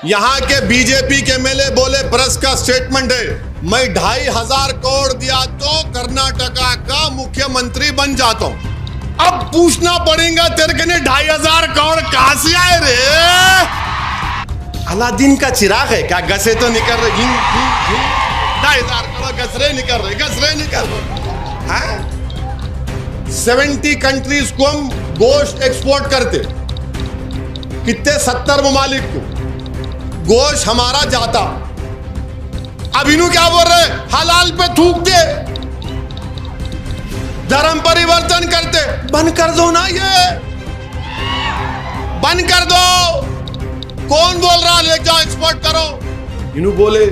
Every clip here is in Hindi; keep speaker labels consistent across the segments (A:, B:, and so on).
A: यहाँ के बीजेपी के एमएलए बोले, प्रेस का स्टेटमेंट है, मैं 2,500 करोड़ दिया तो कर्नाटका का मुख्यमंत्री बन जाता हूं। अब पूछना पड़ेगा तेरे के 2,500 करोड़ कहां से आए रे? अलादीन का चिराग है क्या? गसे तो निकल रहे, 2,500 करोड़ गसरे निकल रहे हैं। 70 कंट्रीज को हम गोश्त एक्सपोर्ट करते, कितने 70 ममालिक को गोश्त हमारा जाता। अब इन्हों क्या बोल रहे? हलाल पे थूक दे, धर्म परिवर्तन करते। बंद कर दो ना, ये बंद कर दो। कौन बोल रहा ले जाओ एक्सपोर्ट करो? इन्हों बोले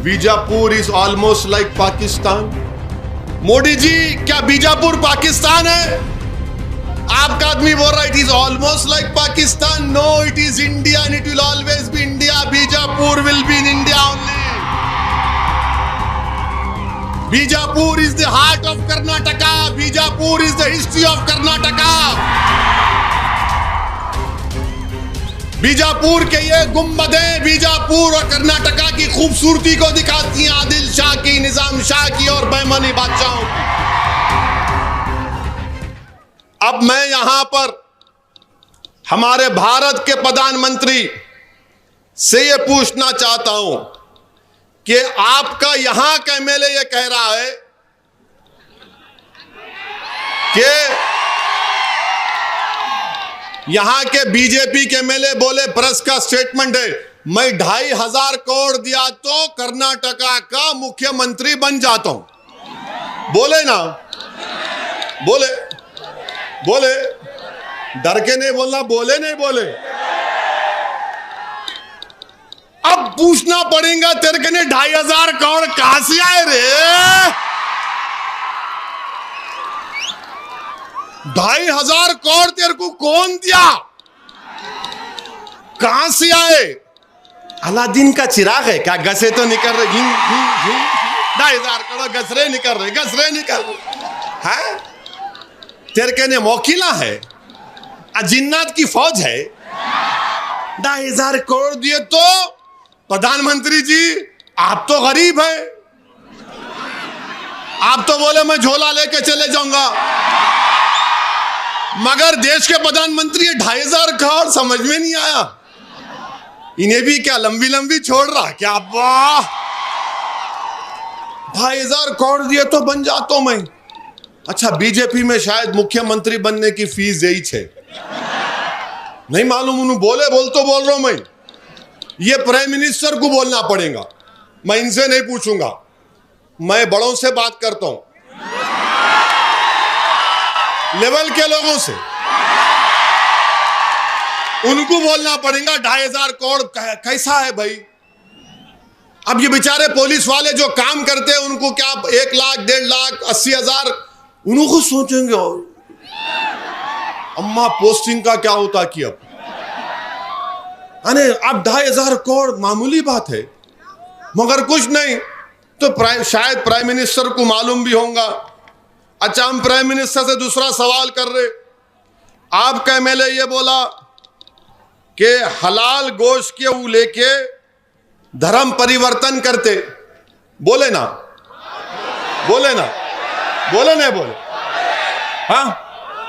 A: Bijapur is almost like Pakistan. Modi ji, क्या बीजापुर पाकिस्तान है? आपका आदमी बोल रहा है it is almost like Pakistan. No, it is India and it will always be India. Bijapur will be in India only. Bijapur is the heart of Karnataka. Bijapur is the history of Karnataka. Bijapur के ये गुम्बदें बीजापुर और कर्नाटका की खूबसूरती को दिखाती हैं, आदिल शाह की, निजाम शाह की और बेमनी बादशाहों की। अब मैं यहां पर हमारे भारत के प्रधानमंत्री से ये पूछना चाहता हूं कि आपका यहां का एमएलए ये कह रहा है कि यहां के बीजेपी के एमएलए बोले, प्रेस का स्टेटमेंट है, मैं 2,500 करोड़ दिया तो कर्नाटका का मुख्यमंत्री बन जाता हूं। बोले ना, बोले डर के नहीं बोलना, बोले नहीं बोले। अब पूछना पड़ेगा तेरे के 2,500 करोड़ कहां से आए रे? 2,500 करोड़ तेरे को कौन दिया? कहां से आए? अलादीन का चिराग है क्या? गसे तो निकल रहे, 2,500 करोड़ गसरे निकल रहे हैं। तेरे कहने मोकिला है, जिन्नात की फौज है। 2,500 करोड़ दिए तो प्रधानमंत्री जी आप तो गरीब हैं, आप तो बोले मैं झोला लेके चले जाऊंगा, मगर देश के प्रधानमंत्री 2,500 करोड़ समझ में नहीं आया। इन्हें भी क्या लंबी लंबी छोड़ रहा क्या? वाह, 2,500 करोड़ दिए तो बन जाता हूं मैं। अच्छा, बीजेपी में शायद मुख्यमंत्री बनने की फीस यही है, नहीं मालूम। उन्होंने बोल रहा हूं मैं, ये प्राइम मिनिस्टर को बोलना पड़ेगा, मैं इनसे नहीं पूछूंगा, मैं बड़ों से बात करता हूं, लेवल के लोगों से, उनको बोलना पड़ेगा 2,500 करोड़ कैसा है भाई। अब ये बेचारे पुलिस वाले जो काम करते हैं उनको क्या 1 लाख, 1.5 लाख, 80,000, उनको सोचेंगे अम्मा पोस्टिंग का क्या होता कि अब अब 2,500 करोड़ मामूली बात है, मगर कुछ नहीं तो शायद प्राइम मिनिस्टर को मालूम भी होगा। अच्छा, हम प्राइम मिनिस्टर से दूसरा सवाल कर रहे, आपका एमएलए ये बोला कि हलाल गोश्त के वो लेके धर्म परिवर्तन करते। बोले ना, बोले नहीं बोले? हाँ,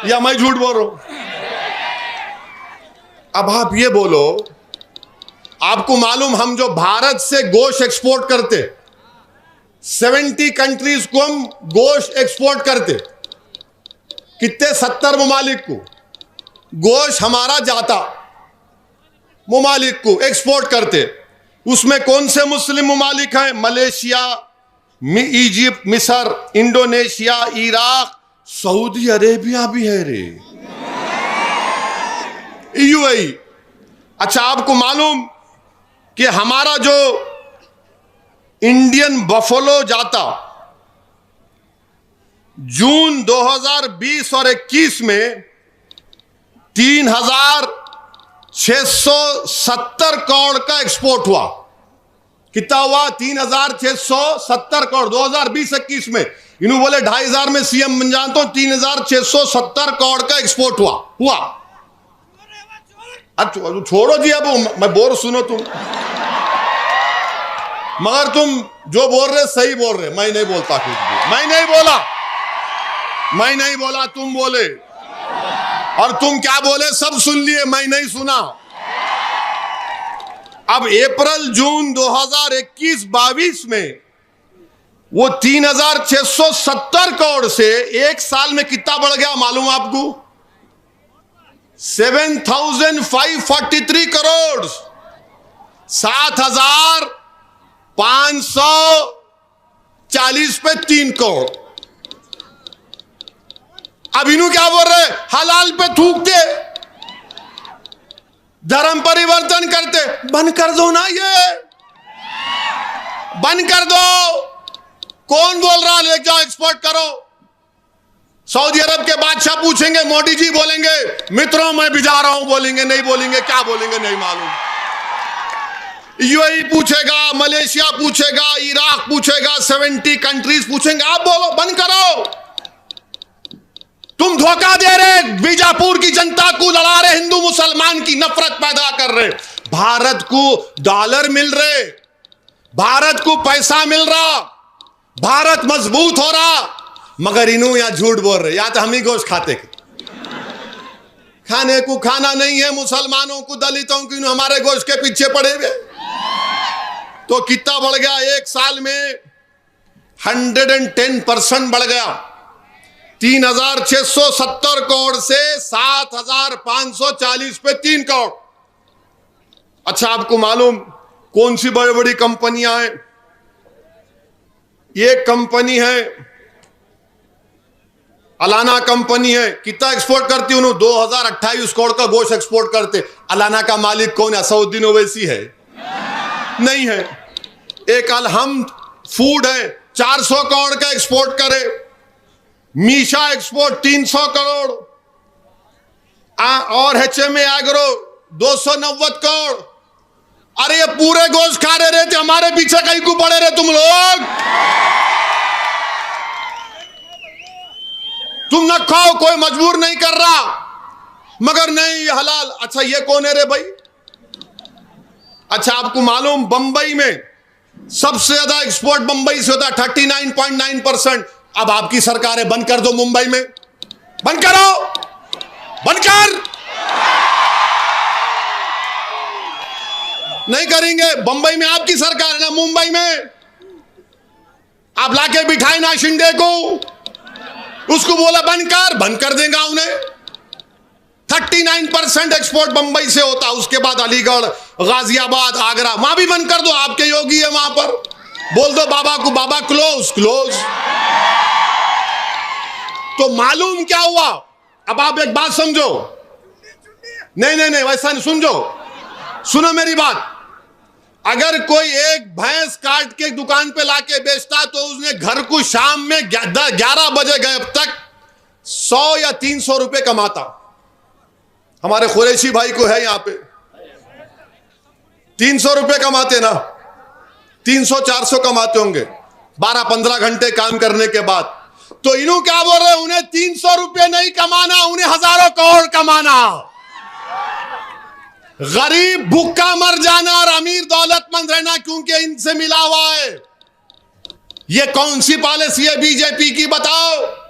A: या मैं झूठ बोल रहा हूं? अब आप ये बोलो, आपको मालूम हम जो भारत से गोश्त एक्सपोर्ट करते, 70 कंट्रीज को हम गोश्त एक्सपोर्ट करते, कितने 70 ममालिक को गोश्त हमारा जाता, ममालिक को एक्सपोर्ट करते। उसमें कौन से मुस्लिम ममालिक हैं? मलेशिया, इजिप्ट, मिस्र, इंडोनेशिया, इराक, सऊदी अरेबिया भी है रे, यूएई। अच्छा, आपको मालूम कि हमारा जो इंडियन बफलो जाता, जून 2020 और 21 में 3,670 करोड़ का एक्सपोर्ट हुआ। कितना हुआ? 3,670 करोड़ 2020-21 में। इन्होंने बोले 2,500 में सीएम बन जाता हूं, 3,670 करोड़ का एक्सपोर्ट हुआ। अब छोड़ो जी, अब मैं बोल सुनो तुम, मगर तुम जो बोल रहे सही बोल रहे, मैं नहीं बोलता कुछ भी, मैं नहीं बोला, तुम बोले, और तुम क्या बोले सब सुन लिए, मैं नहीं सुना। अब अप्रैल जून 2021-22 में वो 3670 करोड़ से एक साल में कितना बढ़ गया मालूम आपको? 7543 करोड़, 7540 पे 3 करोड़। अब इन्हों क्या बोल रहे? हलाल पे थूकते, धर्म परिवर्तन करते। बंद कर दो ना, ये बंद कर दो। कौन बोल रहा ले जाओ एक्सपोर्ट करो? सऊदी अरब के बादशाह पूछेंगे, मोदी जी बोलेंगे मित्रों मैं भी जा रहा हूं, बोलेंगे नहीं, बोलेंगे क्या बोलेंगे नहीं मालूम। यूएई पूछेगा, मलेशिया पूछेगा, इराक पूछेगा, 70 कंट्रीज पूछेंगे, आप बोलो बंद करो। तुम धोखा दे रहे, बीजापुर की जनता को लड़ा रहे, हिंदू मुसलमान की नफरत पैदा कर रहे। भारत को डॉलर मिल रहे, भारत को पैसा मिल रहा, भारत मजबूत हो रहा, मगर इन्हों या झूठ बोल रहे। या तो हम ही गोश्त खाते, खाने को खाना नहीं है मुसलमानों को, दलितों को, हमारे गोश्त के पीछे पड़े हुए। तो कितना बढ़ गया एक साल में? 110% बढ़ गया। 3670 करोड़ से 7540 पे 3 करोड़। अच्छा, आपको मालूम कौन सी बड़ी बड़ी कंपनियां हैं? एक कंपनी है अलाना कंपनी है, कितना एक्सपोर्ट करती है? उन्होंने 2028 करोड़ का गोश्त एक्सपोर्ट करते। अलाना का मालिक कौन है? असदुद्दीन ओवैसी है? नहीं है। एक अलहम फूड है, 400 करोड़ का एक्सपोर्ट करे। मीशा एक्सपोर्ट 300 करोड़, और एचएमए एग्रो 290 करोड़। अरे ये पूरे गोश्त खा रहे थे, हमारे पीछे कहीं को पड़े रहे तुम लोग। तुम न खाओ, कोई मजबूर नहीं कर रहा, मगर नहीं ये हलाल। अच्छा, ये कौन है रे भाई? अच्छा, आपको मालूम बंबई में सबसे ज्यादा एक्सपोर्ट बंबई से होता है, 39.9%। अब आपकी सरकार है, बंद कर दो मुंबई में, बंद करो, बंद कर। नहीं करेंगे। बंबई में आपकी सरकार है ना, मुंबई में आप लाके बिठाए ना शिंदे को, उसको बोला बंद कर देगा उन्हें। 39% एक्सपोर्ट बंबई से होता, उसके बाद अलीगढ़, गाजियाबाद, आगरा, वहां भी बंद कर दो। आपके योगी है वहां पर, बोल दो बाबा को, बाबा क्लोज। तो मालूम क्या हुआ? अब आप एक बात समझो, नहीं वैसा नहीं, सुनो मेरी बात। अगर कोई एक भैंस काट के दुकान पे लाके बेचता, तो उसने घर को शाम में 11 बजे गए तक 100 या 300 रुपए कमाता। हमारे कुरैशी भाई को है यहां पे 300 रुपए कमाते ना, 300-400 कमाते होंगे 12-15 घंटे काम करने के बाद। तो इन्हों क्या बोल रहे हैं? उन्हें 300 रुपए नहीं कमाना, उन्हें हजारों करोड़ कमाना। गरीब भूखा मर जाना और अमीर दौलतमंद रहना, क्योंकि इनसे मिला हुआ है। ये कौन सी पॉलिसी है बीजेपी की बताओ?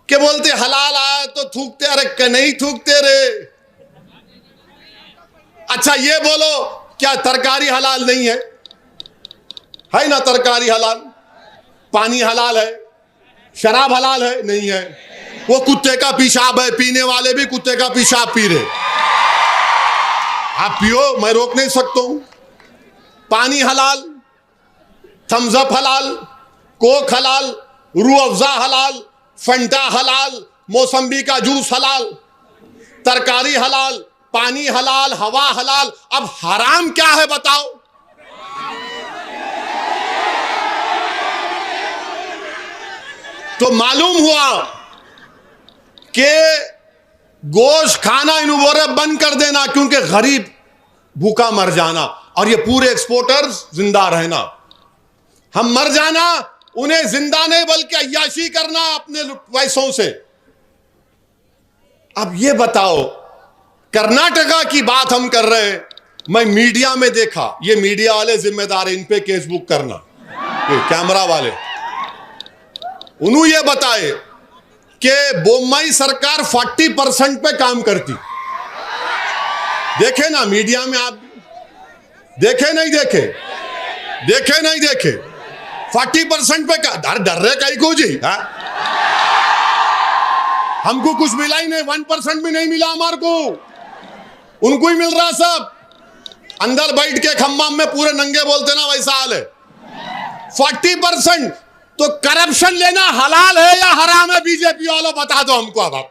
A: कि बोलते हलाल आया तो थूकते, अरे नहीं थूकते रे। अच्छा, ये बोलो क्या तरकारी हलाल नहीं है? है ना तरकारी हलाल, पानी हलाल है, शराब हलाल है? नहीं है। वो कुत्ते का पेशाब है, पीने वाले भी कुत्ते का पेशाब पी रहे। आप पियो, मैं रोक नहीं सकता हूं। पानी हलाल, थम्स अप हलाल, कोक हलाल, रूह अफ़ज़ा हलाल, फंटा हलाल, मौसम्बी का जूस हलाल, तरकारी हलाल, पानी हलाल, हवा हलाल। अब हराम क्या है बताओ? तो मालूम हुआ कि गोश्त खाना इन्हों बोल रहे बंद कर देना, क्योंकि गरीब भूखा मर जाना और ये पूरे एक्सपोर्टर्स जिंदा रहना। हम मर जाना, उन्हें जिंदा नहीं बल्कि अय्याशी करना अपने पैसों से। अब ये बताओ कर्नाटका की बात हम कर रहे हैं, मैं मीडिया में देखा, ये मीडिया वाले जिम्मेदार हैं, इन पे केस बुक करना, ये कैमरा वाले। उन्होंने ये बताए कि बोम्मई सरकार 40% पे काम करती। देखे ना मीडिया में, आप देखे नहीं देखे, देखे नहीं देखे, 40% पे डर रहे कहीं को जी। हमको कुछ मिला ही नहीं, 1% भी नहीं मिला हमारे को, उनको ही मिल रहा सब। अंदर बैठ के खम्बाम में पूरे नंगे बोलते ना, वैसा हाल है। 40%। तो करप्शन लेना हलाल है या हराम है? बीजेपी वालों बता दो हमको। अब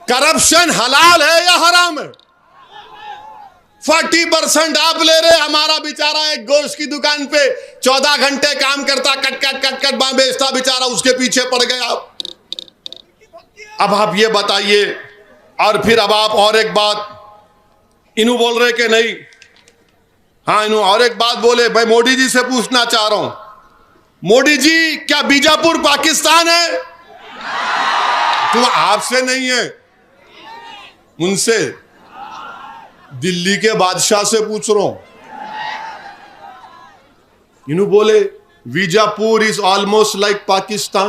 A: करप्शन हलाल है या हराम है? 40% आप ले रहे। हमारा बेचारा एक गोश्त की दुकान पे 14 घंटे काम करता, कट कट बेचता, बेचारा उसके पीछे पड़ गया। अब आप ये बताइए। और फिर अब आप और एक बात, इन्हों बोल रहे कि नहीं, हाँ इन्हों और एक बात बोले, भाई मोदी जी से पूछना चाह रहा हूं, मोदी जी क्या बीजापुर पाकिस्तान है? तो आपसे नहीं है, उनसे, दिल्ली के बादशाह से पूछ रहा हूं। इन्हों बोले Bijapur is almost like Pakistan.